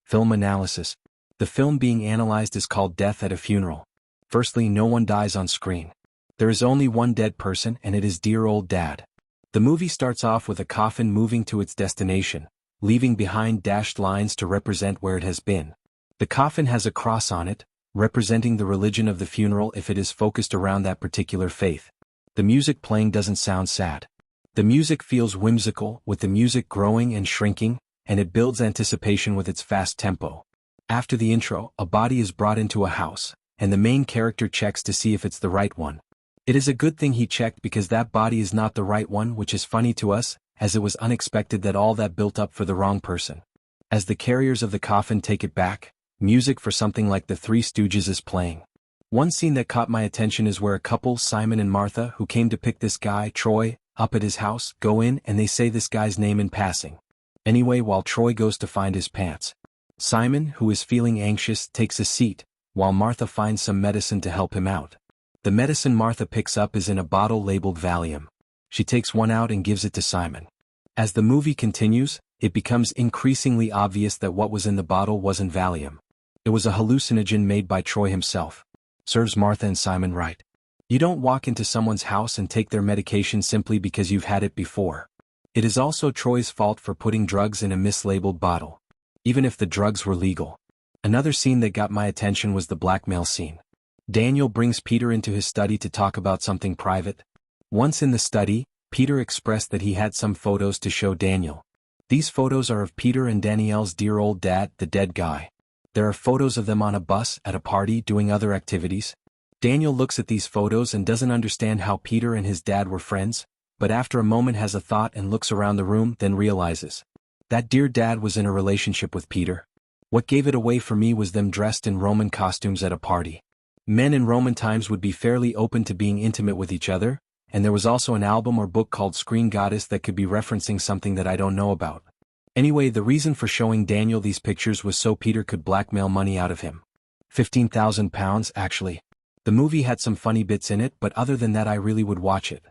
Film analysis. The film being analyzed is called Death at a Funeral. Firstly, no one dies on screen. There is only one dead person, and it is dear old Dad. The movie starts off with a coffin moving to its destination, leaving behind dashed lines to represent where it has been. The coffin has a cross on it, representing the religion of the funeral if it is focused around that particular faith. The music playing doesn't sound sad. The music feels whimsical, with the music growing and shrinking, and it builds anticipation with its fast tempo. After the intro, a body is brought into a house, and the main character checks to see if it's the right one. It is a good thing he checked because that body is not the right one, which is funny to us, as it was unexpected that all that built up for the wrong person. As the carriers of the coffin take it back, music for something like the Three Stooges is playing. One scene that caught my attention is where a couple, Simon and Martha, who came to pick this guy, Troy, up at his house, go in and they say this guy's name in passing. Anyway, while Troy goes to find his pants, Simon, who is feeling anxious, takes a seat, while Martha finds some medicine to help him out. The medicine Martha picks up is in a bottle labeled Valium. She takes one out and gives it to Simon. As the movie continues, it becomes increasingly obvious that what was in the bottle wasn't Valium. It was a hallucinogen made by Troy himself. Serves Martha and Simon right. You don't walk into someone's house and take their medication simply because you've had it before. It is also Troy's fault for putting drugs in a mislabeled bottle, even if the drugs were legal. Another scene that got my attention was the blackmail scene. Daniel brings Peter into his study to talk about something private. Once in the study, Peter expressed that he had some photos to show Daniel. These photos are of Peter and Danielle's dear old dad, the dead guy. There are photos of them on a bus, at a party, doing other activities. Daniel looks at these photos and doesn't understand how Peter and his dad were friends, but after a moment has a thought and looks around the room, then realizes that dear dad was in a relationship with Peter. What gave it away for me was them dressed in Roman costumes at a party. Men in Roman times would be fairly open to being intimate with each other, and there was also an album or book called Screen Goddess that could be referencing something that I don't know about. Anyway, the reason for showing Daniel these pictures was so Peter could blackmail money out of him. £15,000 actually. The movie had some funny bits in it, but other than that I really would watch it.